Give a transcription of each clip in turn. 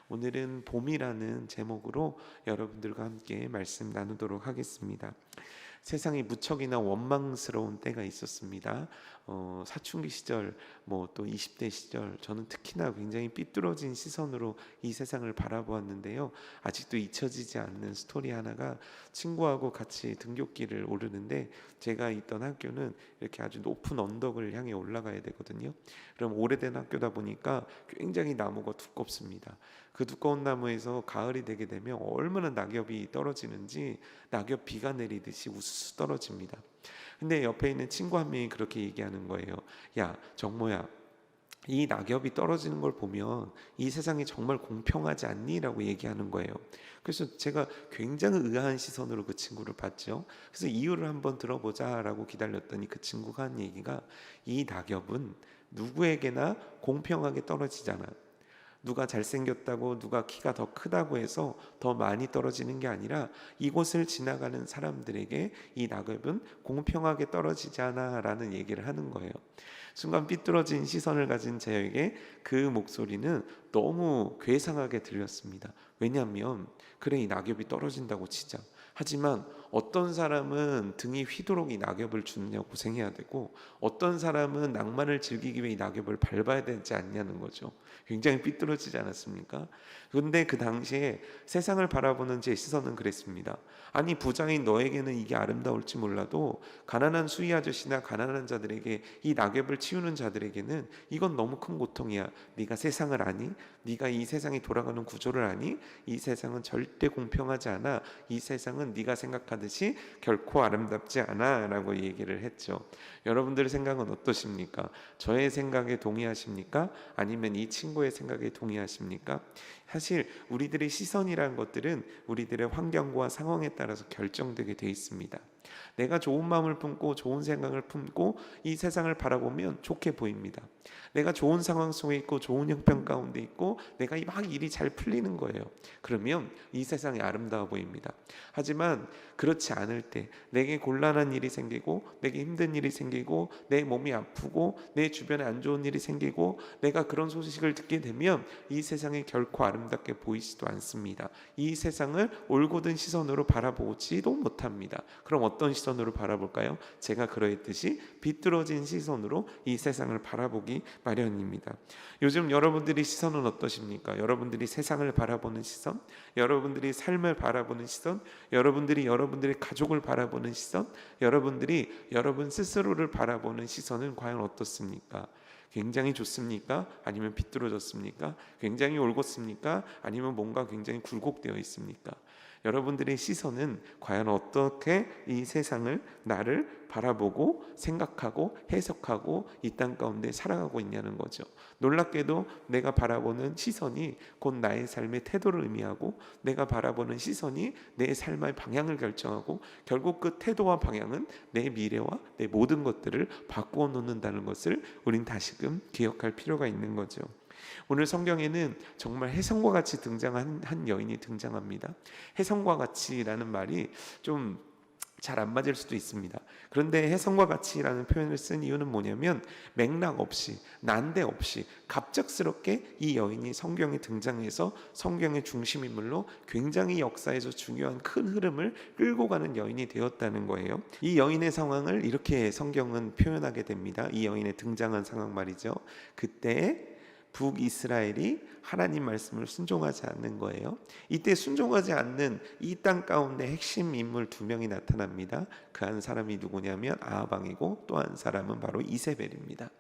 오늘은 봄이라는 제목으로 여러분들과 함께 말씀 나누도록 하겠습니다. 세상이 무척이나 원망스러운 때가 있었습니다. 사춘기 시절, 또 20대 시절, 저는 특히나 굉장히 삐뚤어진 시선으로 이 세상을 바라보았는데요. 아직도 잊혀지지 않는 스토리 하나가, 친구하고 같이 등굣길을 오르는데 제가 있던 학교는 이렇게 아주 높은 언덕을 향해 올라가야 되거든요. 그럼 오래된 학교다 보니까 굉장히 나무가 두껍습니다. 그 두꺼운 나무에서 가을이 되게 되면 얼마나 낙엽이 떨어지는지, 낙엽 비가 내리듯이 우수수 떨어집니다. 근데 옆에 있는 친구 한 명이 그렇게 얘기하는 거예요. 야, 정모야, 이 낙엽이 떨어지는 걸 보면 이 세상이 정말 공평하지 않니? 라고 얘기하는 거예요. 그래서 제가 굉장히 의아한 시선으로 그 친구를 봤죠. 그래서 이유를 한번 들어보자 라고 기다렸더니 그 친구가 한 얘기가, 이 낙엽은 누구에게나 공평하게 떨어지잖아. 누가 잘생겼다고, 누가 키가 더 크다고 해서 더 많이 떨어지는 게 아니라 이곳을 지나가는 사람들에게 이 낙엽은 공평하게 떨어지지 않아 라는 얘기를 하는 거예요. 순간 삐뚤어진 시선을 가진 저에게 그 목소리는 너무 괴상하게 들렸습니다. 왜냐하면 그래, 이 낙엽이 떨어진다고 치자. 하지만 어떤 사람은 등이 휘도록 이 낙엽을 주느냐 고생해야 되고, 어떤 사람은 낭만을 즐기기 위해 이 낙엽을 밟아야 되지 않냐는 거죠. 굉장히 삐뚤어지지 않았습니까? 그런데 그 당시에 세상을 바라보는 제 시선은 그랬습니다. 아니, 부자인 너에게는 이게 아름다울지 몰라도 가난한 수의 아저씨나 가난한 자들에게, 이 낙엽을 치우는 자들에게는 이건 너무 큰 고통이야. 네가 세상을 아니? 네가 이 세상이 돌아가는 구조를 아니? 이 세상은 절대 공평하지 않아. 이 세상은 네가 생각하듯이 결코 아름답지 않아 라고 얘기를 했죠. 여러분들의 생각은 어떠십니까? 저의 생각에 동의하십니까? 아니면 이 친구의 생각에 동의하십니까? 사실 우리들의 시선이라는 것들은 우리들의 환경과 상황에 따라서 결정되게 돼 있습니다. 내가 좋은 마음을 품고 좋은 생각을 품고 이 세상을 바라보면 좋게 보입니다. 내가 좋은 상황 속에 있고 좋은 형편 가운데 있고 내가 막 일이 잘 풀리는 거예요. 그러면 이 세상이 아름다워 보입니다. 하지만 그렇지 않을 때, 내게 곤란한 일이 생기고 내게 힘든 일이 생기고 내 몸이 아프고 내 주변에 안 좋은 일이 생기고 내가 그런 소식을 듣게 되면 이 세상이 결코 아름답게 보이지도 않습니다. 이 세상을 올곧은 시선으로 바라보지도 못합니다. 그럼 어떤 시선으로 바라볼까요? 제가 그러했듯이 비뚤어진 시선으로 이 세상을 바라보기 마련입니다. 요즘 여러분들의 시선은 어떠십니까? 여러분들이 세상을 바라보는 시선, 여러분들이 삶을 바라보는 시선, 여러분들이 여러분들의 가족을 바라보는 시선, 여러분들이 여러분 스스로를 바라보는 시선은 과연 어떻습니까? 굉장히 좋습니까? 아니면 비뚤어졌습니까? 굉장히 올곧습니까? 아니면 뭔가 굉장히 굴곡되어 있습니까? 여러분들의 시선은 과연 어떻게 이 세상을, 나를 바라보고 생각하고 해석하고 이 땅 가운데 살아가고 있냐는 거죠. 놀랍게도 내가 바라보는 시선이 곧 나의 삶의 태도를 의미하고, 내가 바라보는 시선이 내 삶의 방향을 결정하고, 결국 그 태도와 방향은 내 미래와 내 모든 것들을 바꾸어 놓는다는 것을 우린 다시금 기억할 필요가 있는 거죠. 오늘 성경에는 정말 혜성과 같이 등장한 한 여인이 등장합니다. 혜성과 같이라는 말이 좀 잘 안 맞을 수도 있습니다. 그런데 혜성과 같이라는 표현을 쓴 이유는 뭐냐면, 맥락 없이, 난데없이 갑작스럽게 이 여인이 성경에 등장해서 성경의 중심인물로 굉장히 역사에서 중요한 큰 흐름을 끌고 가는 여인이 되었다는 거예요. 이 여인의 상황을 이렇게 성경은 표현하게 됩니다. 이 여인의 등장한 상황 말이죠. 그때 북이스라엘이 하나님 말씀을 순종하지 않는 거예요. 이때 순종하지 않는 이 땅 가운데 핵심 인물 두 명이 나타납니다. 그 한 사람이 누구냐면 아합 왕이고, 또 한 사람은 바로 이세벨입니다.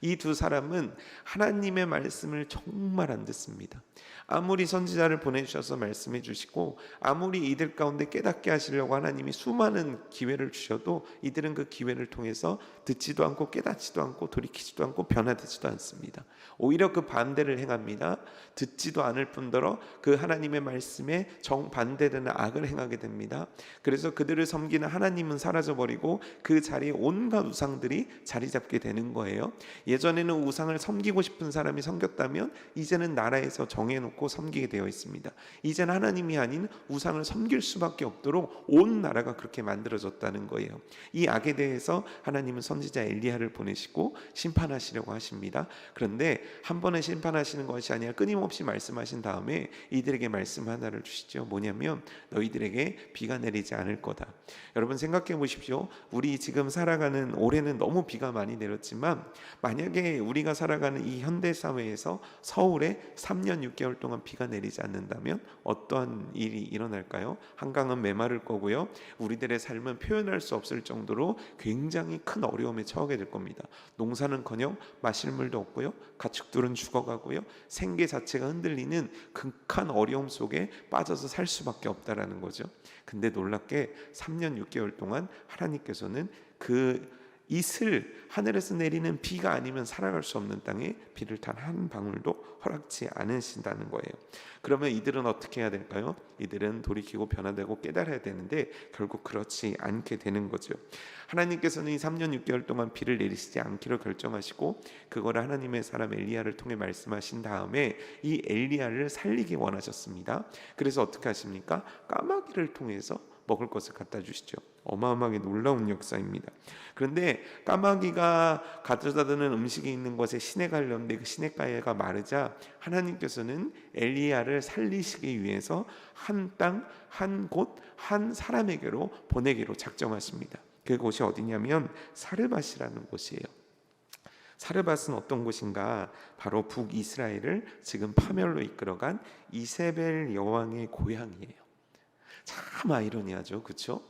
이 두 사람은 하나님의 말씀을 정말 안 듣습니다. 아무리 선지자를 보내주셔서 말씀해 주시고, 아무리 이들 가운데 깨닫게 하시려고 하나님이 수많은 기회를 주셔도 이들은 그 기회를 통해서 듣지도 않고 깨닫지도 않고 돌이키지도 않고 변화되지도 않습니다. 오히려 그 반대를 행합니다. 듣지도 않을 뿐더러 그 하나님의 말씀에 정반대되는 악을 행하게 됩니다. 그래서 그들을 섬기는 하나님은 사라져버리고 그 자리에 온갖 우상들이 자리 잡게 되는 거예요. 예전에는 우상을 섬기고 싶은 사람이 섬겼다면 이제는 나라에서 정해놓고 섬기게 되어 있습니다. 이제는 하나님이 아닌 우상을 섬길 수밖에 없도록 온 나라가 그렇게 만들어졌다는 거예요. 이 악에 대해서 하나님은 선지자 엘리야를 보내시고 심판하시려고 하십니다. 그런데 한 번에 심판하시는 것이 아니라 끊임없이 말씀하신 다음에 이들에게 말씀 하나를 주시죠. 뭐냐면 너희들에게 비가 내리지 않을 거다. 여러분 생각해 보십시오. 우리 지금 살아가는 올해는 너무 비가 많이 내렸지만 만약에 우리가 살아가는 이 현대 사회에서 서울에 3년 6개월 동안 비가 내리지 않는다면 어떠한 일이 일어날까요? 한강은 메마를 거고요. 우리들의 삶은 표현할 수 없을 정도로 굉장히 큰 어려움에 처하게 될 겁니다. 농사는커녕 마실 물도 없고요. 가축들은 죽어가고요. 생계 자체가 흔들리는 극한 어려움 속에 빠져서 살 수밖에 없다라는 거죠. 근데 놀랍게 3년 6개월 동안 하나님께서는 그 이슬, 하늘에서 내리는 비가 아니면 살아갈 수 없는 땅에 비를 단 한 방울도 허락지 않으신다는 거예요. 그러면 이들은 어떻게 해야 될까요? 이들은 돌이키고 변화되고 깨달아야 되는데 결국 그렇지 않게 되는 거죠. 하나님께서는 이 3년 6개월 동안 비를 내리시지 않기로 결정하시고 그거를 하나님의 사람 엘리야를 통해 말씀하신 다음에 이 엘리야를 살리기 원하셨습니다. 그래서 어떻게 하십니까? 까마귀를 통해서 먹을 것을 갖다 주시죠. 어마어마하게 놀라운 역사입니다. 그런데 까마귀가 가져다 드는 음식이 있는 곳에 시내가 흘렀는데 그 시냇가가 마르자 하나님께서는 엘리야를 살리시기 위해서 한 땅, 한 곳, 한 사람에게로 보내기로 작정하십니다. 그곳이 어디냐면 사르밧이라는 곳이에요. 사르밧은 어떤 곳인가? 바로 북이스라엘을 지금 파멸로 이끌어간 이세벨 여왕의 고향이에요. 참 아이러니하죠, 그렇죠?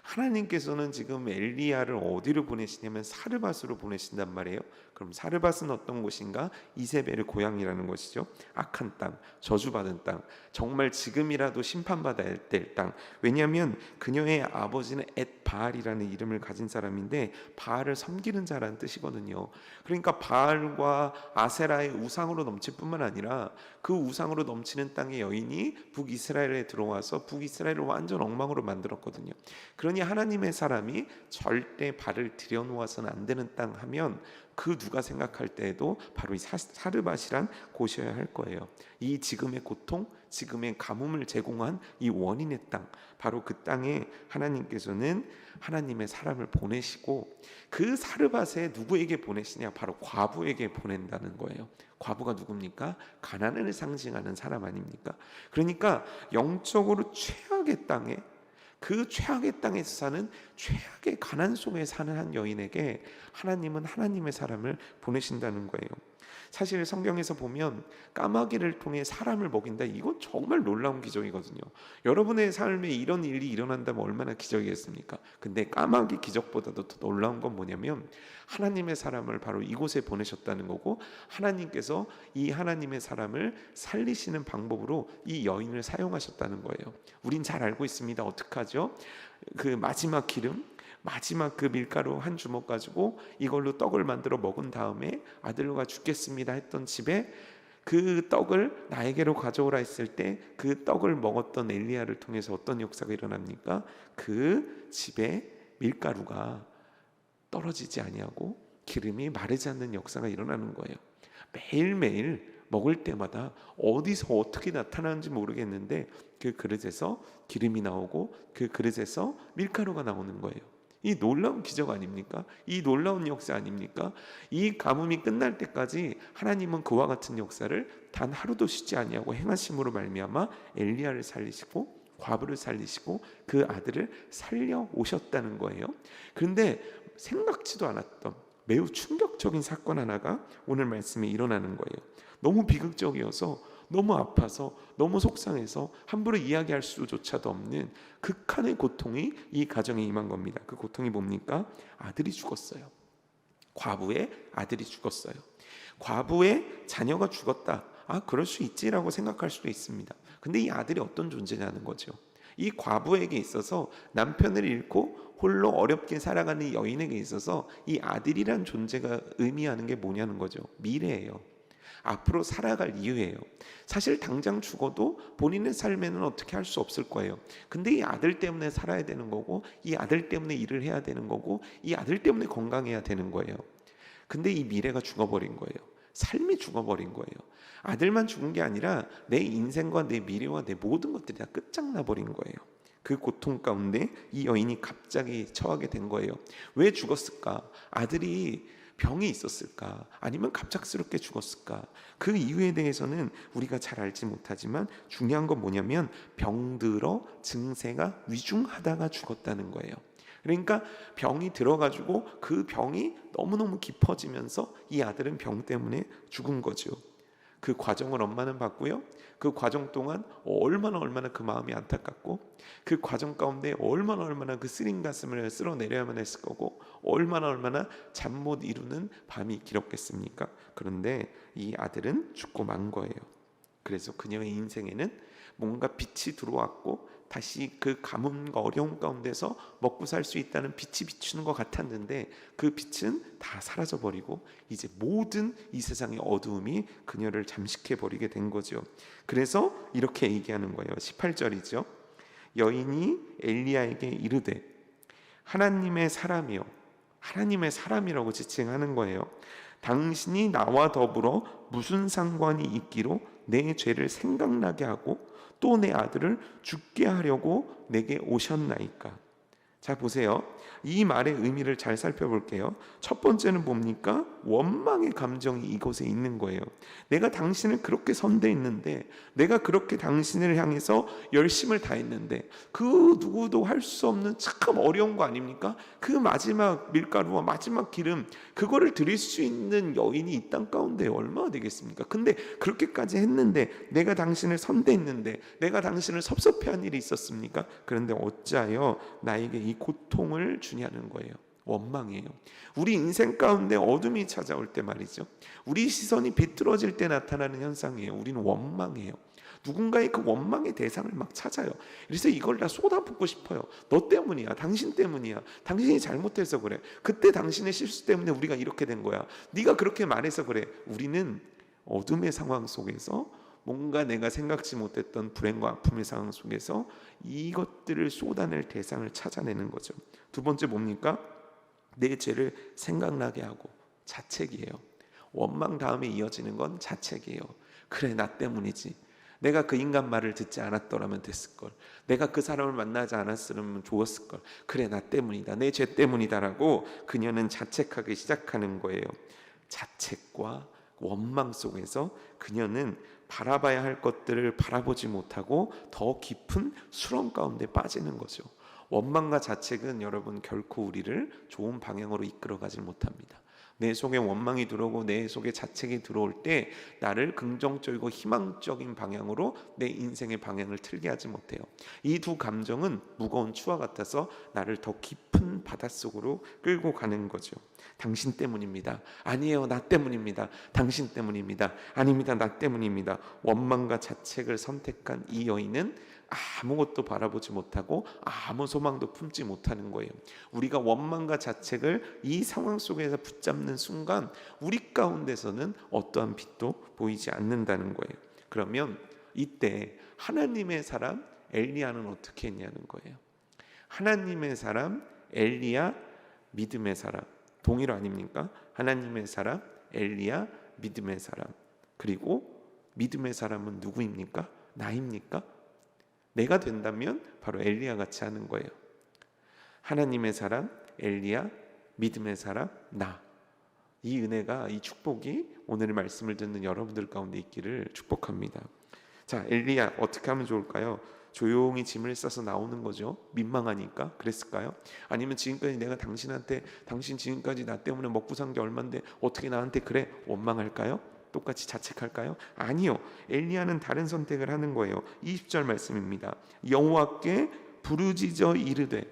하나님께서는 지금 엘리야를 어디로 보내시냐면 사르밧으로 보내신단 말이에요. 그럼 사르밧은 어떤 곳인가? 이세벨의 고향이라는 것이죠. 악한 땅, 저주받은 땅, 정말 지금이라도 심판받아야 될 땅. 왜냐하면 그녀의 아버지는 엣바알이라는 이름을 가진 사람인데 바알을 섬기는 자라는 뜻이거든요. 그러니까 바알과 아세라의 우상으로 넘칠 뿐만 아니라 그 우상으로 넘치는 땅의 여인이 북이스라엘에 들어와서 북이스라엘을 완전 엉망으로 만들었거든요. 그러니 하나님의 사람이 절대 발을 들여놓아서는 안 되는 땅 하면 그 누가 생각할 때에도 바로 이 사르밧이란 곳이어야 할 거예요. 이 지금의 고통, 지금의 가뭄을 제공한 이 원인의 땅, 바로 그 땅에 하나님께서는 하나님의 사람을 보내시고 그 사르밧에 누구에게 보내시냐? 바로 과부에게 보낸다는 거예요. 과부가 누굽니까? 가나안을 상징하는 사람 아닙니까? 그러니까 영적으로 최악의 땅에, 그 최악의 땅에서 사는 최악의 가난 속에 사는 한 여인에게 하나님은 하나님의 사람을 보내신다는 거예요. 사실 성경에서 보면 까마귀를 통해 사람을 먹인다, 이건 정말 놀라운 기적이거든요. 여러분의 삶에 이런 일이 일어난다면 얼마나 기적이겠습니까? 근데 까마귀 기적보다도 더 놀라운 건 뭐냐면 하나님의 사람을 바로 이곳에 보내셨다는 거고, 하나님께서 이 하나님의 사람을 살리시는 방법으로 이 여인을 사용하셨다는 거예요. 우린 잘 알고 있습니다. 어떡하죠? 그 마지막 기름, 마지막 그 밀가루 한 주먹 가지고 이걸로 떡을 만들어 먹은 다음에 아들과 죽겠습니다 했던 집에 그 떡을 나에게로 가져오라 했을 때 그 떡을 먹었던 엘리야를 통해서 어떤 역사가 일어납니까? 그 집에 밀가루가 떨어지지 아니하고 기름이 마르지 않는 역사가 일어나는 거예요. 매일매일 먹을 때마다 어디서 어떻게 나타나는지 모르겠는데 그 그릇에서 기름이 나오고 그 그릇에서 밀가루가 나오는 거예요. 이 놀라운 기적 아닙니까? 이 놀라운 역사 아닙니까? 이 가뭄이 끝날 때까지 하나님은 그와 같은 역사를 단 하루도 쉬지 아니하고 행하심으로 말미암아 엘리야를 살리시고 과부를 살리시고 그 아들을 살려 오셨다는 거예요. 그런데 생각지도 않았던 매우 충격적인 사건 하나가 오늘 말씀에 일어나는 거예요. 너무 비극적이어서, 너무 아파서, 너무 속상해서 함부로 이야기할 수조차도 없는 극한의 고통이 이 가정에 임한 겁니다. 그 고통이 뭡니까? 아들이 죽었어요. 과부의 아들이 죽었어요. 과부의 자녀가 죽었다. 그럴 수 있지라고 생각할 수도 있습니다. 근데 이 아들이 어떤 존재냐는 거죠. 이 과부에게 있어서 남편을 잃고 홀로 어렵게 살아가는 여인에게 있어서 이 아들이란 존재가 의미하는 게 뭐냐는 거죠. 미래예요. 앞으로 살아갈 이유예요. 사실 당장 죽어도 본인의 삶에는 어떻게 할 수 없을 거예요. 근데 이 아들 때문에 살아야 되는 거고, 이 아들 때문에 일을 해야 되는 거고, 이 아들 때문에 건강해야 되는 거예요. 근데 이 미래가 죽어버린 거예요. 삶이 죽어버린 거예요. 아들만 죽은 게 아니라 내 인생과 내 미래와 내 모든 것들이 다 끝장나 버린 거예요. 그 고통 가운데 이 여인이 갑자기 처하게 된 거예요. 왜 죽었을까? 아들이 병이 있었을까? 아니면 갑작스럽게 죽었을까? 그 이유에 대해서는 우리가 잘 알지 못하지만 중요한 건 뭐냐면 병들어 증세가 위중하다가 죽었다는 거예요. 그러니까 병이 들어가지고 그 병이 너무너무 깊어지면서 이 아들은 병 때문에 죽은 거죠. 그 과정을 엄마는 봤고요. 그 과정 동안 얼마나 그 마음이 안타깝고, 그 과정 가운데 얼마나 그 쓰린 가슴을 쓸어내려야만 했을 거고, 얼마나 잠 못 이루는 밤이 길었겠습니까? 그런데 이 아들은 죽고 만 거예요. 그래서 그녀의 인생에는 뭔가 빛이 들어왔고, 다시 그 가뭄과 어려움 가운데서 먹고 살 수 있다는 빛이 비추는 것 같았는데, 그 빛은 다 사라져 버리고 이제 모든 이 세상의 어두움이 그녀를 잠식해 버리게 된 거죠. 그래서 이렇게 얘기하는 거예요. 18절이죠. 여인이 엘리야에게 이르되 하나님의 사람이요, 하나님의 사람이라고 지칭하는 거예요. 당신이 나와 더불어 무슨 상관이 있기로 내 죄를 생각나게 하고 또 내 아들을 죽게 하려고 내게 오셨나이까. 자, 보세요. 이 말의 의미를 잘 살펴볼게요. 첫 번째는 뭡니까? 원망의 감정이 이곳에 있는 거예요. 내가 당신을 그렇게 선대했는데, 내가 그렇게 당신을 향해서 열심을 다했는데, 그 누구도 할 수 없는 참 어려운 거 아닙니까? 그 마지막 밀가루와 마지막 기름, 그거를 드릴 수 있는 여인이 이 땅 가운데 얼마나 되겠습니까? 근데 그렇게까지 했는데, 내가 당신을 선대했는데, 내가 당신을 섭섭해한 일이 있었습니까? 그런데 어찌하여 나에게 이 고통을 주냐는 거예요. 원망이에요. 우리 인생 가운데 어둠이 찾아올 때 말이죠, 우리 시선이 비뚤어질 때 나타나는 현상이에요. 우리는 원망해요. 누군가의 그 원망의 대상을 막 찾아요. 그래서 이걸 다 쏟아붓고 싶어요. 너 때문이야, 당신 때문이야, 당신이 잘못해서 그래, 그때 당신의 실수 때문에 우리가 이렇게 된 거야, 네가 그렇게 말해서 그래. 우리는 어둠의 상황 속에서, 뭔가 내가 생각지 못했던 불행과 아픔의 상황 속에서 이것들을 쏟아낼 대상을 찾아내는 거죠. 두 번째 뭡니까? 내 죄를 생각나게 하고, 자책이에요. 원망 다음에 이어지는 건 자책이에요. 그래, 나 때문이지. 내가 그 인간 말을 듣지 않았더라면 됐을걸. 내가 그 사람을 만나지 않았으면 좋았을걸. 그래, 나 때문이다, 내 죄 때문이다라고 그녀는 자책하기 시작하는 거예요. 자책과 원망 속에서 그녀는 바라봐야 할 것들을 바라보지 못하고 더 깊은 수렁 가운데 빠지는 거죠. 원망과 자책은 여러분 결코 우리를 좋은 방향으로 이끌어가지 못합니다. 내 속에 원망이 들어오고 내 속에 자책이 들어올 때 나를 긍정적이고 희망적인 방향으로 내 인생의 방향을 틀게 하지 못해요. 이 두 감정은 무거운 추와 같아서 나를 더 깊은 바닷속으로 끌고 가는 거죠. 당신 때문입니다. 아니에요, 나 때문입니다. 당신 때문입니다. 아닙니다, 나 때문입니다. 원망과 자책을 선택한 이 여인은 아무것도 바라보지 못하고 아무 소망도 품지 못하는 거예요. 우리가 원망과 자책을 이 상황 속에서 붙잡는 순간 우리 가운데서는 어떠한 빛도 보이지 않는다는 거예요. 그러면 이때 하나님의 사람 엘리야는 어떻게 했냐는 거예요. 하나님의 사람 엘리야, 믿음의 사람, 동일 아닙니까? 하나님의 사람 엘리야, 믿음의 사람. 그리고 믿음의 사람은 누구입니까? 나입니까? 내가 된다면 바로 엘리야 같이 하는 거예요. 하나님의 사람 엘리야, 믿음의 사람 나. 이 은혜가, 이 축복이 오늘 말씀을 듣는 여러분들 가운데 있기를 축복합니다. 자, 엘리야 어떻게 하면 좋을까요? 조용히 짐을 싸서 나오는 거죠. 민망하니까. 그랬을까요? 아니면 지금까지 내가 당신한테, 당신 지금까지 나 때문에 먹고 산 게 얼만데 어떻게 나한테 그래? 원망할까요? 똑같이 자책할까요? 아니요. 엘리야는 다른 선택을 하는 거예요. 20절 말씀입니다. 여호와께 부르짖어 이르되.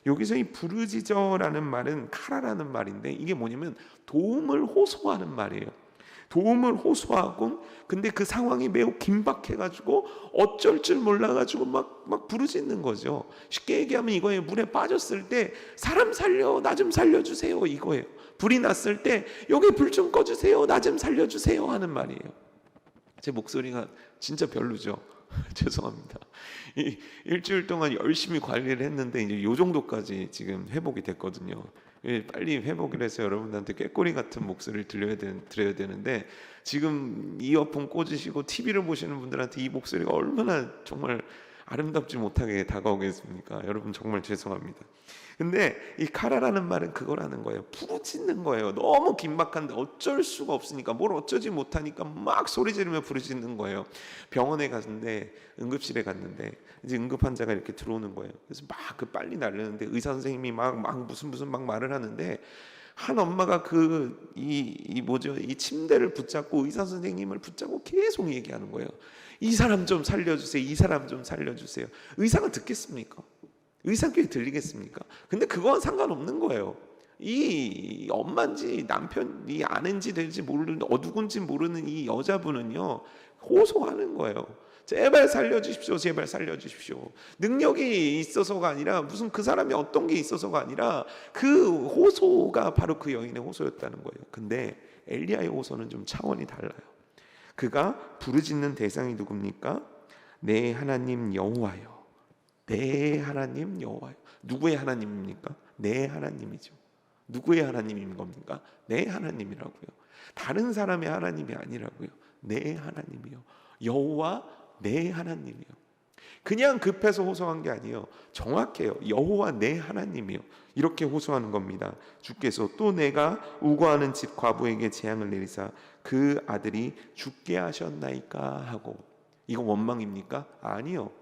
여기서 이 부르짖어라는 말은 카라라는 말인데, 이게 뭐냐면 도움을 호소하는 말이에요. 도움을 호소하고, 근데 그 상황이 매우 긴박해가지고 어쩔 줄 몰라가지고 막 부르짖는 거죠. 쉽게 얘기하면 이거예요. 물에 빠졌을 때 사람 살려, 나 좀 살려주세요, 이거예요. 불이 났을 때 여기 불 좀 꺼주세요, 나 좀 살려주세요 하는 말이에요. 제 목소리가 진짜 별로죠. 죄송합니다. 일주일 동안 열심히 관리를 했는데 이제 요 정도까지 지금 회복이 됐거든요. 빨리 회복을 해서 여러분들한테 꾀꼬리 같은 목소리를 드려야 되는데, 지금 이어폰 꽂으시고 TV를 보시는 분들한테 이 목소리가 얼마나 정말 아름답지 못하게 다가오겠습니까? 여러분 정말 죄송합니다. 근데 이 카라라는 말은 그거라는 거예요. 부르짖는 거예요. 너무 긴박한데 어쩔 수가 없으니까, 뭘 어쩌지 못하니까 막 소리 지르며 부르짖는 거예요. 병원에 갔는데, 응급실에 갔는데 이제 응급 환자가 이렇게 들어오는 거예요. 그래서 막 그 빨리 나르는데 의사 선생님이 막 무슨 막 말을 하는데, 한 엄마가 이 침대를 붙잡고 의사 선생님을 붙잡고 계속 얘기하는 거예요. 이 사람 좀 살려주세요. 이 사람 좀 살려주세요. 의사가 듣겠습니까? 의사께 들리겠습니까? 근데 그건 상관없는 거예요. 이 엄마인지 남편이 아내인지 될지 모르는, 누군지 모르는 이 여자분은요, 호소하는 거예요. 제발 살려주십시오. 제발 살려주십시오. 능력이 있어서가 아니라, 무슨 그 사람이 어떤 게 있어서가 아니라, 그 호소가 바로 그 여인의 호소였다는 거예요. 근데 엘리야의 호소는 좀 차원이 달라요. 그가 부르짖는 대상이 누굽니까? 내 하나님 여호와여. 내 하나님 여호와여. 누구의 하나님입니까? 내 하나님이죠. 누구의 하나님인 겁니까? 내 하나님이라고요. 다른 사람의 하나님이 아니라고요. 내 하나님이요. 여호와 내 하나님이요. 그냥 급해서 호소한 게 아니에요. 정확해요. 여호와 내 하나님이요. 이렇게 호소하는 겁니다. 주께서 또 내가 우거하는 집 과부에게 재앙을 내리사 그 아들이 죽게 하셨나이까 하고. 이거 원망입니까? 아니요.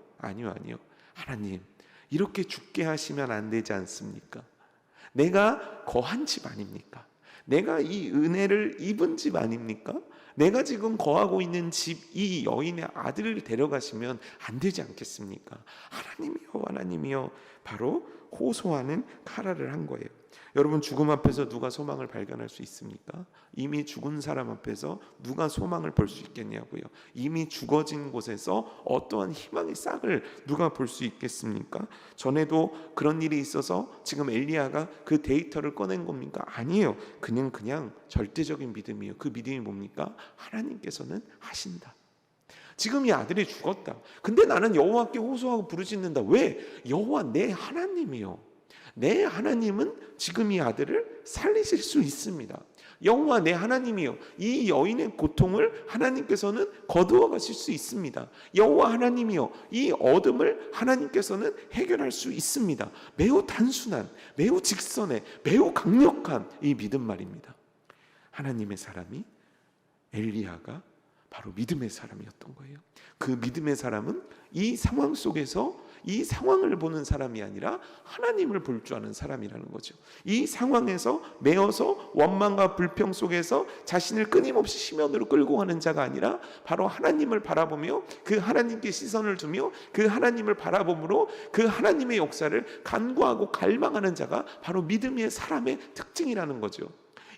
하나님, 이렇게 죽게 하시면 안 되지 않습니까? 내가 거한 집 아닙니까? 내가 이 은혜를 입은 집 아닙니까? 내가 지금 거하고 있는 집, 이 여인의 아들을 데려가시면 안 되지 않겠습니까? 하나님이여. 바로 호소하는 카라를 한 거예요. 여러분, 죽음 앞에서 누가 소망을 발견할 수 있습니까? 이미 죽은 사람 앞에서 누가 소망을 볼 수 있겠냐고요. 이미 죽어진 곳에서 어떠한 희망의 싹을 누가 볼 수 있겠습니까? 전에도 그런 일이 있어서 지금 엘리야가 그 데이터를 꺼낸 겁니까? 아니에요. 그냥 절대적인 믿음이에요. 그 믿음이 뭡니까? 하나님께서는 하신다. 지금 이 아들이 죽었다. 근데 나는 여호와께 호소하고 부르짖는다. 왜? 여호와 내 하나님이요. 내 하나님은 지금 이 아들을 살리실 수 있습니다. 여호와 내 하나님이요. 이 여인의 고통을 하나님께서는 거두어 가실 수 있습니다. 여호와 하나님이요. 이 어둠을 하나님께서는 해결할 수 있습니다. 매우 단순한, 매우 직선의, 매우 강력한 이 믿음 말입니다. 하나님의 사람이, 엘리야가 바로 믿음의 사람이었던 거예요. 그 믿음의 사람은 이 상황 속에서 이 상황을 보는 사람이 아니라 하나님을 볼 줄 아는 사람이라는 거죠. 이 상황에서 매어서 원망과 불평 속에서 자신을 끊임없이 심연으로 끌고 가는 자가 아니라 바로 하나님을 바라보며 그 하나님께 시선을 두며 그 하나님을 바라봄으로 그 하나님의 역사를 간구하고 갈망하는 자가 바로 믿음의 사람의 특징이라는 거죠.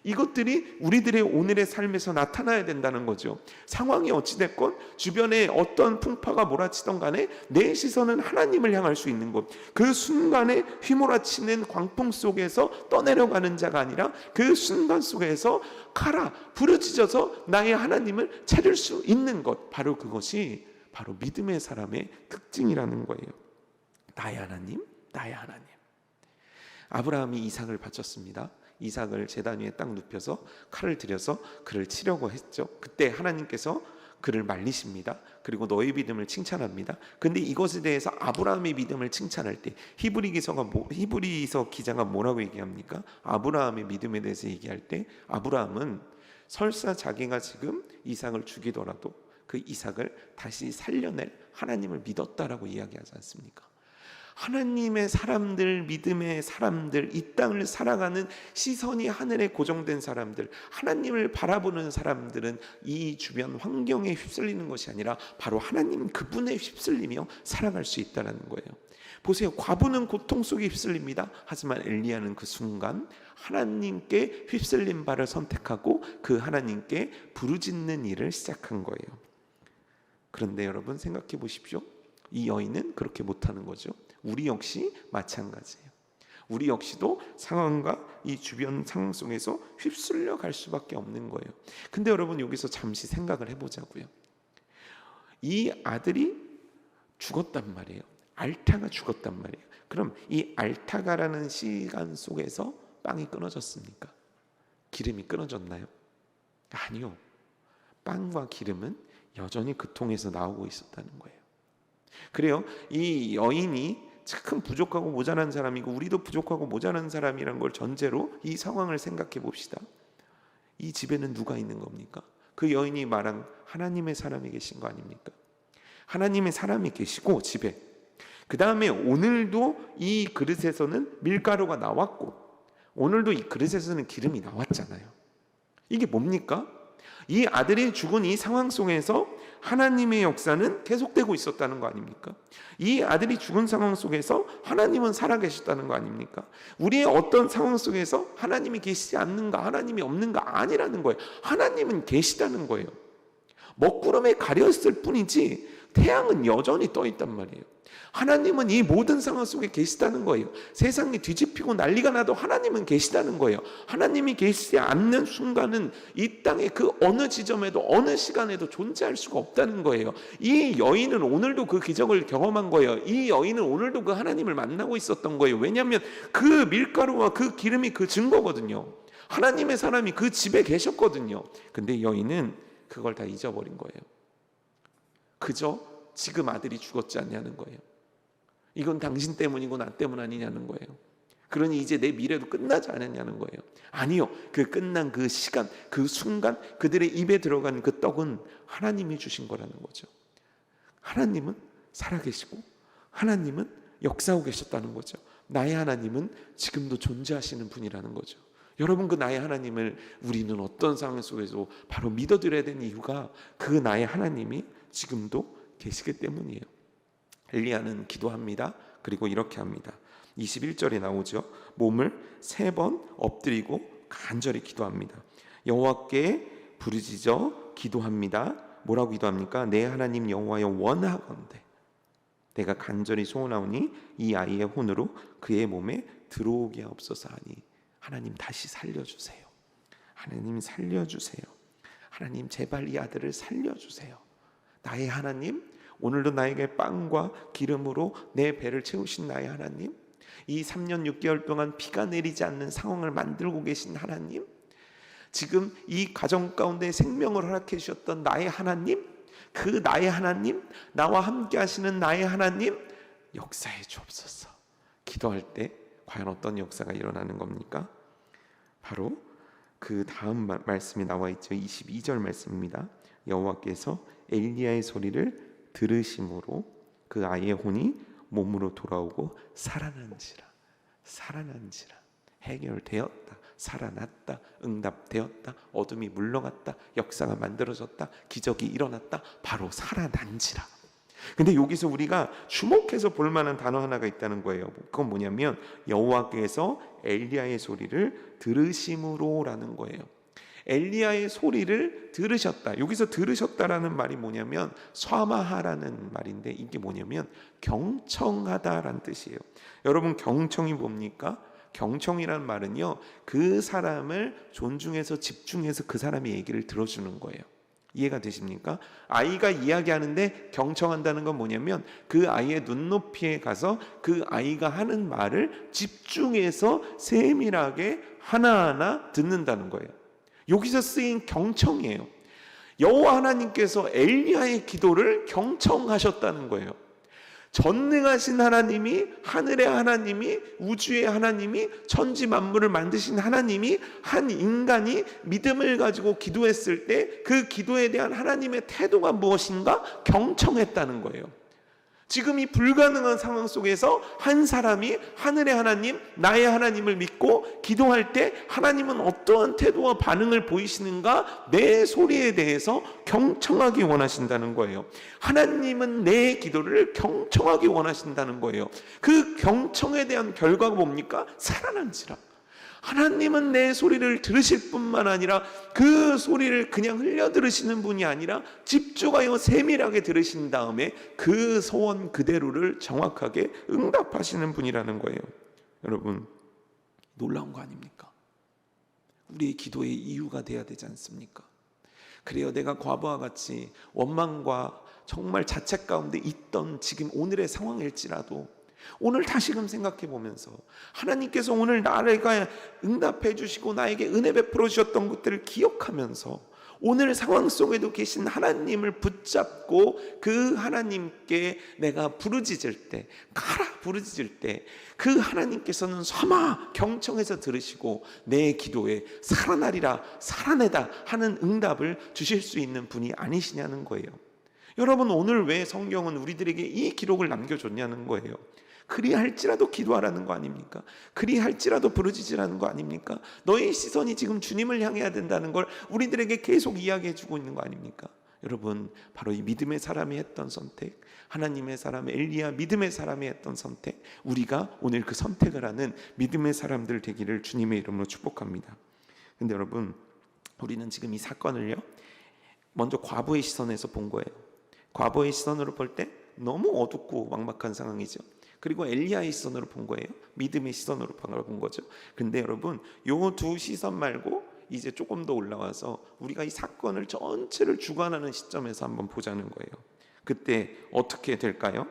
이것들이 우리들의 오늘의 삶에서 나타나야 된다는 거죠. 상황이 어찌됐건 주변에 어떤 풍파가 몰아치던 간에 내 시선은 하나님을 향할 수 있는 것, 그 순간에 휘몰아치는 광풍 속에서 떠내려가는 자가 아니라 그 순간 속에서 부르짖어서 나의 하나님을 찾을 수 있는 것, 바로 그것이 바로 믿음의 사람의 특징이라는 거예요. 나의 하나님. 아브라함이 이삭을 바쳤습니다. 이삭을 제단 위에 딱 눕혀서 칼을 들여서 그를 치려고 했죠. 그때 하나님께서 그를 말리십니다. 그리고 너의 믿음을 칭찬합니다. 근데 이것에 대해서 아브라함의 믿음을 칭찬할 때 히브리서 기자가 뭐라고 얘기합니까? 아브라함의 믿음에 대해서 얘기할 때 아브라함은 설사 자기가 지금 이삭을 죽이더라도 그 이삭을 다시 살려낼 하나님을 믿었다라고 이야기하지 않습니까? 하나님의 사람들, 믿음의 사람들, 이 땅을 살아가는 시선이 하늘에 고정된 사람들, 하나님을 바라보는 사람들은 이 주변 환경에 휩쓸리는 것이 아니라 바로 하나님 그분에 휩쓸리며 살아갈 수 있다는 거예요. 보세요. 과부는 고통 속에 휩쓸립니다. 하지만 엘리야는 그 순간 하나님께 휩쓸린 바를 선택하고 그 하나님께 부르짖는 일을 시작한 거예요. 그런데 여러분 생각해 보십시오. 이 여인은 그렇게 못하는 거죠. 우리 역시 마찬가지예요. 우리 역시도 상황과 이 주변 상황 속에서 휩쓸려 갈 수밖에 없는 거예요. 근데 여러분 여기서 잠시 생각을 해보자고요. 이 아들이 죽었단 말이에요. 알타가 죽었단 말이에요. 그럼 이 알타가라는 시간 속에서 빵이 끊어졌습니까? 기름이 끊어졌나요? 아니요. 빵과 기름은 여전히 그 통에서 나오고 있었다는 거예요. 그래요. 이 여인이 참 부족하고 모자란 사람이고 우리도 부족하고 모자란 사람이란 걸 전제로 이 상황을 생각해 봅시다. 이 집에는 누가 있는 겁니까? 그 여인이 말한 하나님의 사람이 계신 거 아닙니까? 하나님의 사람이 계시고 집에, 그 다음에 오늘도 이 그릇에서는 밀가루가 나왔고 오늘도 이 그릇에서는 기름이 나왔잖아요. 이게 뭡니까? 이 아들이 죽은 이 상황 속에서 하나님의 역사는 계속되고 있었다는 거 아닙니까? 이 아들이 죽은 상황 속에서 하나님은 살아계셨다는 거 아닙니까? 우리의 어떤 상황 속에서 하나님이 계시지 않는가, 하나님이 없는가 아니라는 거예요. 하나님은 계시다는 거예요. 먹구름에 가렸을 뿐이지 태양은 여전히 떠 있단 말이에요. 하나님은 이 모든 상황 속에 계시다는 거예요. 세상이 뒤집히고 난리가 나도 하나님은 계시다는 거예요. 하나님이 계시지 않는 순간은 이 땅의 그 어느 지점에도 어느 시간에도 존재할 수가 없다는 거예요. 이 여인은 오늘도 그 기적을 경험한 거예요. 이 여인은 오늘도 그 하나님을 만나고 있었던 거예요. 왜냐하면 그 밀가루와 그 기름이 그 증거거든요. 하나님의 사람이 그 집에 계셨거든요. 근데 여인은 그걸 다 잊어버린 거예요. 그저 지금 아들이 죽었지 않냐는 거예요. 이건 당신 때문이고 나 때문 아니냐는 거예요. 그러니 이제 내 미래도 끝나지 않았냐는 거예요. 아니요. 그 끝난 그 시간, 그 순간 그들의 입에 들어간 그 떡은 하나님이 주신 거라는 거죠. 하나님은 살아계시고 하나님은 역사하고 계셨다는 거죠. 나의 하나님은 지금도 존재하시는 분이라는 거죠. 여러분, 그 나의 하나님을 우리는 어떤 상황 속에서 바로 믿어드려야 되는 이유가 그 나의 하나님이 지금도 계시기 때문이에요. 엘리야는 기도합니다. 그리고 이렇게 합니다. 21절에 나오죠. 몸을 3번 엎드리고 간절히 기도합니다. 여호와께 부르짖어 기도합니다. 뭐라고 기도합니까? 내 하나님 여호와여, 원하건대 내가 간절히 소원하오니 이 아이의 혼으로 그의 몸에 들어오게 하옵소서 하니, 하나님 다시 살려주세요. 하나님 살려주세요. 하나님 제발 이 아들을 살려주세요. 나의 하나님, 오늘도 나에게 빵과 기름으로 내 배를 채우신 나의 하나님, 이 3년 6개월 동안 비가 내리지 않는 상황을 만들고 계신 하나님, 지금 이 가정 가운데 생명을 허락해 주셨던 나의 하나님, 그 나의 하나님, 나와 함께 하시는 나의 하나님, 역사해 주옵소서. 기도할 때 과연 어떤 역사가 일어나는 겁니까? 바로 그 다음 말씀이 나와 있죠. 22절 말씀입니다. 여호와께서 엘리야의 소리를 들으심으로 그 아이의 혼이 몸으로 돌아오고 살아난지라. 살아난지라. 해결되었다. 살아났다. 응답되었다. 어둠이 물러갔다. 역사가 만들어졌다. 기적이 일어났다. 바로 살아난지라. 근데 여기서 우리가 주목해서 볼 만한 단어 하나가 있다는 거예요. 그건 뭐냐면 여호와께서 엘리야의 소리를 들으심으로라는 거예요. 엘리야의 소리를 들으셨다. 여기서 들으셨다라는 말이 뭐냐면 쏴마하라는 말인데, 이게 뭐냐면 경청하다라는 뜻이에요. 여러분, 경청이 뭡니까? 경청이라는 말은요, 그 사람을 존중해서 집중해서 그 사람의 얘기를 들어주는 거예요. 이해가 되십니까? 아이가 이야기하는데 경청한다는 건 뭐냐면 그 아이의 눈높이에 가서 그 아이가 하는 말을 집중해서 세밀하게 하나하나 듣는다는 거예요. 여기서 쓰인 경청이에요. 여호와 하나님께서 엘리야의 기도를 경청하셨다는 거예요. 전능하신 하나님이, 하늘의 하나님이, 우주의 하나님이, 천지 만물을 만드신 하나님이 한 인간이 믿음을 가지고 기도했을 때 그 기도에 대한 하나님의 태도가 무엇인가? 경청했다는 거예요. 지금 이 불가능한 상황 속에서 한 사람이 하늘의 하나님, 나의 하나님을 믿고 기도할 때 하나님은 어떠한 태도와 반응을 보이시는가? 내 소리에 대해서 경청하기 원하신다는 거예요. 하나님은 내 기도를 경청하기 원하신다는 거예요. 그 경청에 대한 결과가 뭡니까? 살아난지라. 하나님은 내 소리를 들으실 뿐만 아니라 그 소리를 그냥 흘려 들으시는 분이 아니라 집중하여 세밀하게 들으신 다음에 그 소원 그대로를 정확하게 응답하시는 분이라는 거예요. 여러분, 놀라운 거 아닙니까? 우리의 기도의 이유가 돼야 되지 않습니까? 그래요, 내가 과거와 같이 원망과 정말 자책 가운데 있던 지금 오늘의 상황일지라도 오늘 다시금 생각해 보면서 하나님께서 오늘 나를 응답해 주시고 나에게 은혜 베풀어 주셨던 것들을 기억하면서 오늘 상황 속에도 계신 하나님을 붙잡고 그 하나님께 내가 부르짖을 때, 가라 부르짖을 때 그 하나님께서는 서마 경청해서 들으시고 내 기도에 살아나리라 살아내다 하는 응답을 주실 수 있는 분이 아니시냐는 거예요. 여러분, 오늘 왜 성경은 우리들에게 이 기록을 남겨줬냐는 거예요. 그리할지라도 기도하라는 거 아닙니까? 그리할지라도 부르짖으라는 거 아닙니까? 너의 시선이 지금 주님을 향해야 된다는 걸 우리들에게 계속 이야기해 주고 있는 거 아닙니까? 여러분, 바로 이 믿음의 사람이 했던 선택, 하나님의 사람 엘리야 믿음의 사람이 했던 선택, 우리가 오늘 그 선택을 하는 믿음의 사람들 되기를 주님의 이름으로 축복합니다. 근데 여러분, 우리는 지금 이 사건을요, 먼저 과부의 시선에서 본 거예요. 과부의 시선으로 볼 때 너무 어둡고 막막한 상황이죠. 그리고 엘리야의 시선으로 본 거예요. 믿음의 시선으로 본 거죠. 근데 여러분, 요 두 시선 말고 이제 조금 더 올라와서 우리가 이 사건을 전체를 주관하는 시점에서 한번 보자는 거예요. 그때 어떻게 될까요?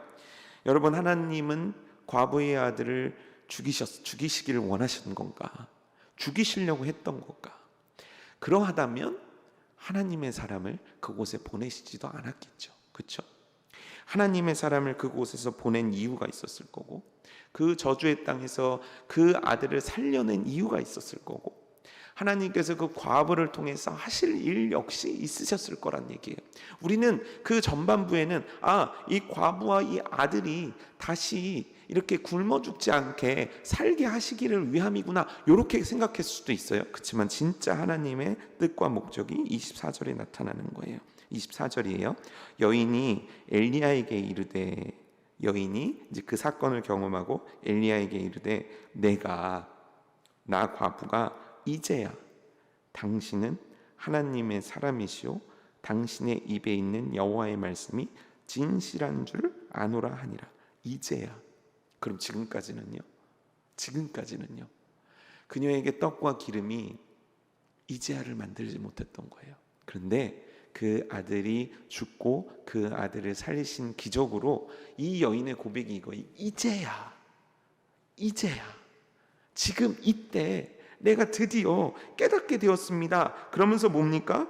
여러분, 하나님은 과부의 아들을 죽이시기를 원하시는 건가? 죽이시려고 했던 건가? 그러하다면 하나님의 사람을 그곳에 보내시지도 않았겠죠. 그렇죠? 하나님의 사람을 그곳에서 보낸 이유가 있었을 거고, 그 저주의 땅에서 그 아들을 살려낸 이유가 있었을 거고, 하나님께서 그 과부를 통해서 하실 일 역시 있으셨을 거란 얘기예요. 우리는 그 전반부에는 이 과부와 이 아들이 다시 이렇게 굶어 죽지 않게 살게 하시기를 위함이구나, 이렇게 생각했을 수도 있어요. 그렇지만 진짜 하나님의 뜻과 목적이 24절에 나타나는 거예요. 24절이에요. 여인이 엘리야에게 이르되, 여인이 이제 그 사건을 경험하고 엘리야에게 이르되, 나 과부가 이제야 당신은 하나님의 사람이시오 당신의 입에 있는 여호와의 말씀이 진실한 줄 아노라 하니라. 이제야. 그럼 지금까지는요? 그녀에게 떡과 기름이 이제야를 만들지 못했던 거예요. 그런데 그 아들이 죽고 그 아들을 살리신 기적으로 이 여인의 고백이 이거예요. 이제야 지금 이때 내가 드디어 깨닫게 되었습니다. 그러면서 뭡니까?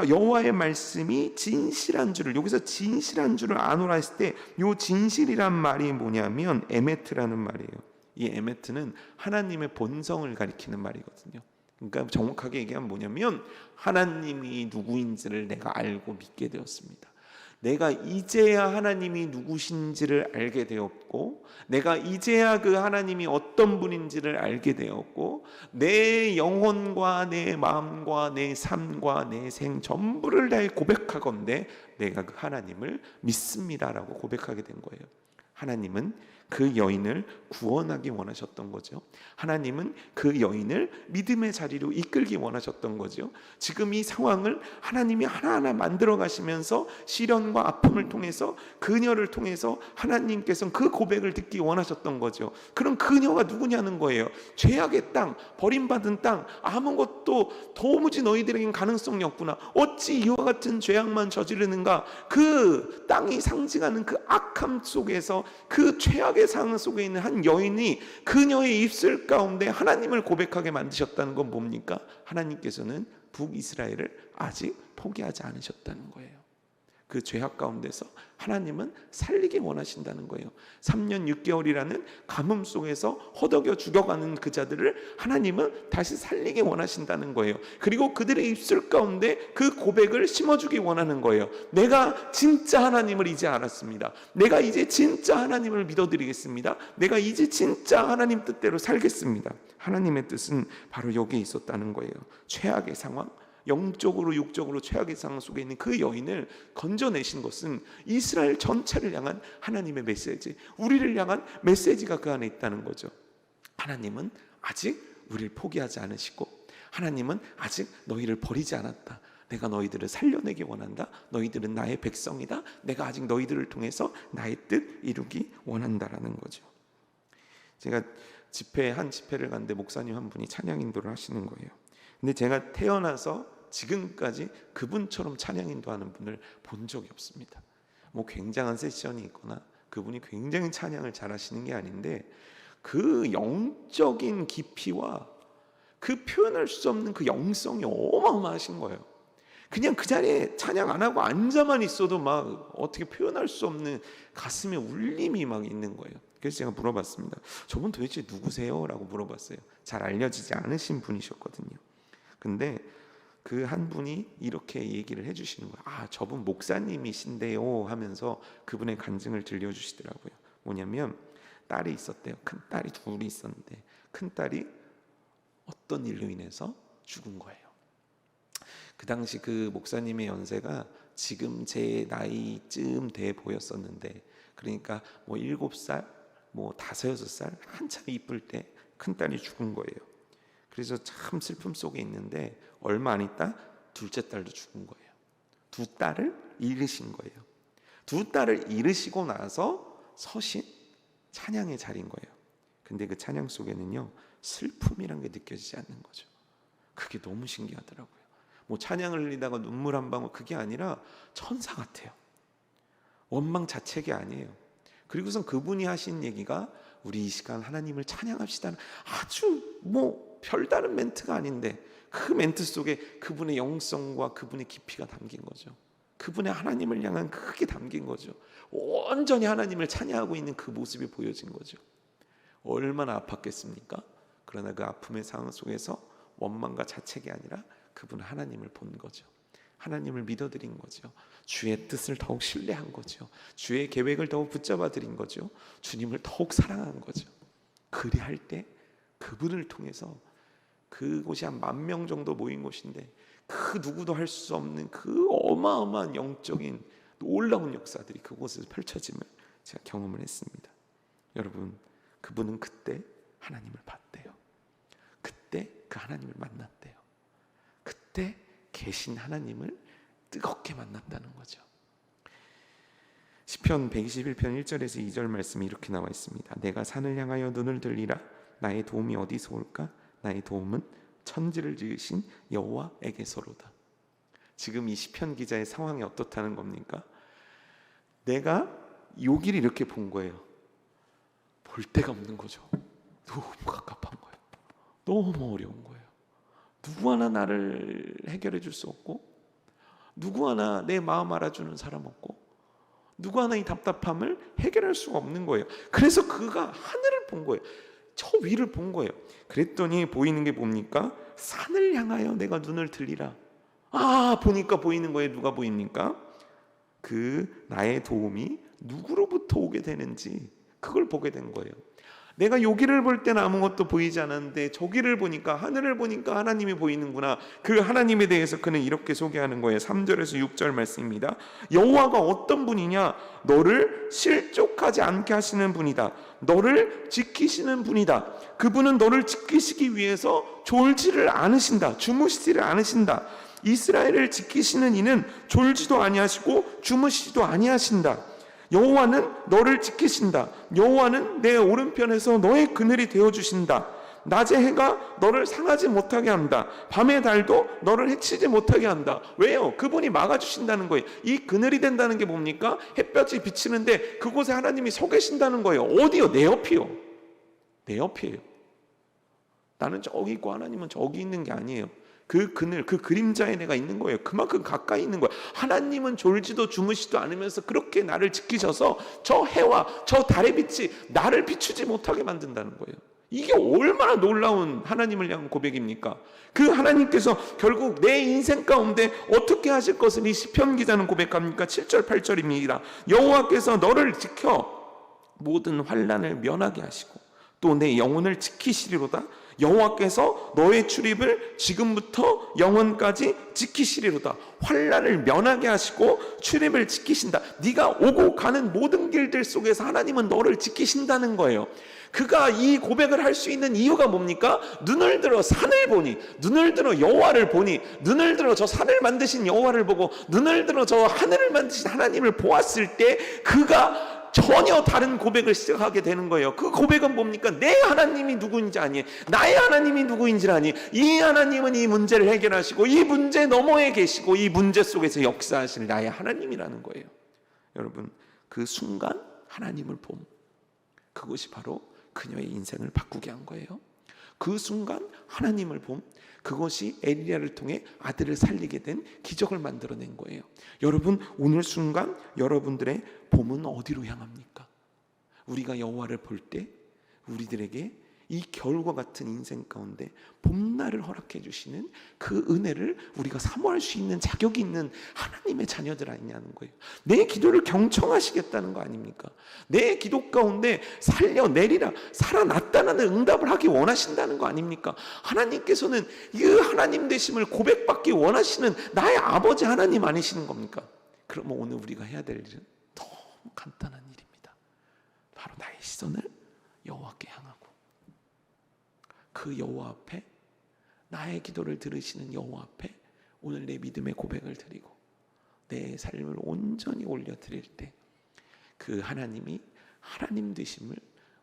여호와의 말씀이 진실한 줄을, 여기서 진실한 줄을 아노라 했을 때 이 진실이란 말이 뭐냐면 에메트라는 말이에요. 이 에메트는 하나님의 본성을 가리키는 말이거든요. 그러니까 정확하게 얘기하면 뭐냐면 하나님이 누구인지를 내가 알고 믿게 되었습니다. 내가 이제야 하나님이 누구신지를 알게 되었고, 내가 이제야 그 하나님이 어떤 분인지를 알게 되었고, 내 영혼과 내 마음과 내 삶과 내 생 전부를 다해 고백하건대 내가 그 하나님을 믿습니다라고 고백하게 된 거예요. 하나님은 그 여인을 구원하기 원하셨던 거죠. 하나님은 그 여인을 믿음의 자리로 이끌기 원하셨던 거죠. 지금 이 상황을 하나님이 하나하나 만들어 가시면서 시련과 아픔을 통해서, 그녀를 통해서 하나님께서는 그 고백을 듣기 원하셨던 거죠. 그럼 그녀가 누구냐는 거예요. 죄악의 땅, 버림받은 땅, 아무것도 도무지 너희들에겐 가능성이 없구나. 어찌 이와 같은 죄악만 저지르는가. 그 땅이 상징하는 그 악함 속에서, 그 최악의 상황 속에 있는 한 여인이 그녀의 입술 가운데 하나님을 고백하게 만드셨다는 건 뭡니까? 하나님께서는 북이스라엘을 아직 포기하지 않으셨다는 거예요. 그 죄악 가운데서 하나님은 살리기 원하신다는 거예요. 3년 6개월이라는 가뭄 속에서 허덕여 죽어가는 그 자들을 하나님은 다시 살리기 원하신다는 거예요. 그리고 그들의 입술 가운데 그 고백을 심어주기 원하는 거예요. 내가 진짜 하나님을 이제 알았습니다. 내가 이제 진짜 하나님을 믿어드리겠습니다. 내가 이제 진짜 하나님 뜻대로 살겠습니다. 하나님의 뜻은 바로 여기에 있었다는 거예요. 최악의 상황, 영적으로 육적으로 최악의 상황 속에 있는 그 여인을 건져내신 것은 이스라엘 전체를 향한 하나님의 메시지, 우리를 향한 메시지가 그 안에 있다는 거죠. 하나님은 아직 우리를 포기하지 않으시고, 하나님은 아직 너희를 버리지 않았다. 내가 너희들을 살려내기 원한다. 너희들은 나의 백성이다. 내가 아직 너희들을 통해서 나의 뜻 이루기 원한다라는 거죠. 제가 한 집회를 갔는데 목사님 한 분이 찬양 인도를 하시는 거예요. 근데 제가 태어나서 지금까지 그분처럼 찬양 인도하는 분을 본 적이 없습니다. 뭐 굉장한 세션이 있거나 그분이 굉장히 찬양을 잘하시는 게 아닌데 그 영적인 깊이와 그 표현할 수 없는 그 영성이 어마어마하신 거예요. 그냥 그 자리에 찬양 안 하고 앉아만 있어도 막 어떻게 표현할 수 없는 가슴에 울림이 막 있는 거예요. 그래서 제가 물어봤습니다. 저분 도대체 누구세요? 라고 물어봤어요. 잘 알려지지 않으신 분이셨거든요. 근데 그 한 분이 이렇게 얘기를 해주시는 거예요. 아, 저분 목사님이신데요 하면서 그분의 간증을 들려주시더라고요. 뭐냐면 딸이 있었대요. 큰 딸이 둘이 있었는데 큰 딸이 어떤 일로 인해서 죽은 거예요. 그 당시 그 목사님의 연세가 지금 제 나이쯤 돼 보였었는데, 그러니까 뭐 7살, 뭐 5, 6살 한참 이쁠 때 큰딸이 죽은 거예요. 그래서 참 슬픔 속에 있는데 얼마 안 있다 둘째 딸도 죽은 거예요. 두 딸을 잃으신 거예요. 두 딸을 잃으시고 나서 서신 찬양의 자리인 거예요. 근데 그 찬양 속에는요 슬픔이란 게 느껴지지 않는 거죠. 그게 너무 신기하더라고요. 뭐 찬양을 흘리다가 눈물 한 방울, 그게 아니라 천사 같아요. 원망 자책이 아니에요. 그리고선 그분이 하신 얘기가 우리 이 시간 하나님을 찬양합시다는 아주 뭐 별다른 멘트가 아닌데 그 멘트 속에 그분의 영성과 그분의 깊이가 담긴 거죠. 그분의 하나님을 향한 그게 담긴 거죠. 온전히 하나님을 찬양하고 있는 그 모습이 보여진 거죠. 얼마나 아팠겠습니까? 그러나 그 아픔의 상황 속에서 원망과 자책이 아니라 그분은 하나님을 본 거죠. 하나님을 믿어드린 거죠. 주의 뜻을 더욱 신뢰한 거죠. 주의 계획을 더욱 붙잡아 드린 거죠. 주님을 더욱 사랑한 거죠. 그리할 때 그분을 통해서, 그곳이 한 10,000명 정도 모인 곳인데 그 누구도 할 수 없는 그 어마어마한 영적인 놀라운 역사들이 그곳에서 펼쳐짐을 제가 경험을 했습니다. 여러분, 그분은 그때 하나님을 봤대요. 그때 그 하나님을 만났대요. 그때 계신 하나님을 뜨겁게 만났다는 거죠. 시편 121편 1절에서 2절 말씀이 이렇게 나와 있습니다. 내가 산을 향하여 눈을 들리라. 나의 도움이 어디서 올까? 나의 도움은 천지를 지으신 여호와에게서로다. 지금 이 시편 기자의 상황이 어떻다는 겁니까? 내가 여기를 이렇게 본 거예요. 볼 데가 없는 거죠. 너무 갑갑한 거예요. 너무 어려운 거예요. 누구 하나 나를 해결해 줄 수 없고, 누구 하나 내 마음 알아주는 사람 없고, 누구 하나 이 답답함을 해결할 수가 없는 거예요. 그래서 그가 하늘을 본 거예요. 저 위를 본 거예요. 그랬더니 보이는 게 뭡니까? 산을 향하여 내가 눈을 들리라. 아, 보니까 보이는 거예요. 누가 보입니까? 그 나의 도움이 누구로부터 오게 되는지 그걸 보게 된 거예요. 내가 여기를 볼 때는 아무것도 보이지 않았는데 저기를 보니까, 하늘을 보니까 하나님이 보이는구나. 그 하나님에 대해서 그는 이렇게 소개하는 거예요. 3절에서 6절 말씀입니다. 여호와가 어떤 분이냐? 너를 실족하지 않게 하시는 분이다. 너를 지키시는 분이다. 그분은 너를 지키시기 위해서 졸지를 않으신다. 주무시지를 않으신다. 이스라엘을 지키시는 이는 졸지도 아니하시고 주무시지도 아니하신다. 여호와는 너를 지키신다. 여호와는 내 오른편에서 너의 그늘이 되어주신다. 낮의 해가 너를 상하지 못하게 한다. 밤의 달도 너를 해치지 못하게 한다. 왜요? 그분이 막아주신다는 거예요. 이 그늘이 된다는 게 뭡니까? 햇볕이 비치는데 그곳에 하나님이 서 계신다는 거예요. 어디요? 내 옆이요. 내 옆이에요. 나는 저기 있고 하나님은 저기 있는 게 아니에요. 그 그늘, 그 그림자에 내가 있는 거예요. 그만큼 가까이 있는 거예요. 하나님은 졸지도 주무시도 않으면서 그렇게 나를 지키셔서 저 해와 저 달의 빛이 나를 비추지 못하게 만든다는 거예요. 이게 얼마나 놀라운 하나님을 향한 고백입니까? 그 하나님께서 결국 내 인생 가운데 어떻게 하실 것을 이 시편 기자는 고백합니까? 7절 8절입니다. 여호와께서 너를 지켜 모든 환난을 면하게 하시고 또 내 영혼을 지키시리로다. 여호와께서 너의 출입을 지금부터 영원까지 지키시리로다. 환난을 면하게 하시고 출입을 지키신다. 네가 오고 가는 모든 길들 속에서 하나님은 너를 지키신다는 거예요. 그가 이 고백을 할 수 있는 이유가 뭡니까? 눈을 들어 산을 보니, 눈을 들어 여호와를 보니, 눈을 들어 저 산을 만드신 여호와를 보고, 눈을 들어 저 하늘을 만드신 하나님을 보았을 때 그가 전혀 다른 고백을 시작하게 되는 거예요. 그 고백은 뭡니까? 내 하나님이 누구인지 아니, 나의 하나님이 누구인지 아니, 이 하나님은 이 문제를 해결하시고 이 문제 너머에 계시고 이 문제 속에서 역사하실 나의 하나님이라는 거예요. 여러분, 그 순간 하나님을 봄, 그것이 바로 그녀의 인생을 바꾸게 한 거예요. 그 순간 하나님을 봄, 그것이 엘리야를 통해 아들을 살리게 된 기적을 만들어낸 거예요. 여러분, 오늘 순간 여러분들의 봄은 어디로 향합니까? 우리가 여호와를 볼 때 우리들에게 이 겨울과 같은 인생 가운데 봄날을 허락해 주시는 그 은혜를 우리가 사모할 수 있는 자격이 있는 하나님의 자녀들 아니냐는 거예요. 내 기도를 경청하시겠다는 거 아닙니까? 내 기도 가운데 살려내리라, 살아났다는 응답을 하기 원하신다는 거 아닙니까? 하나님께서는 이 하나님 되심을 고백받기 원하시는 나의 아버지 하나님 아니시는 겁니까? 그러면 오늘 우리가 해야 될 일은 너무 간단한 일입니다. 바로 나의 시선을 여호와께 향하고, 그 여호와 앞에, 나의 기도를 들으시는 여호와 앞에 오늘 내 믿음의 고백을 드리고 내 삶을 온전히 올려드릴 때 그 하나님이 하나님 되심을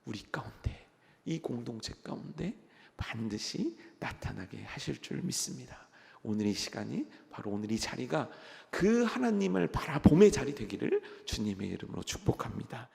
우리 가운데, 이 공동체 가운데 반드시 나타나게 하실 줄 믿습니다. 오늘 이 시간이, 바로 오늘 이 자리가 그 하나님을 바라봄의 자리 되기를 주님의 이름으로 축복합니다.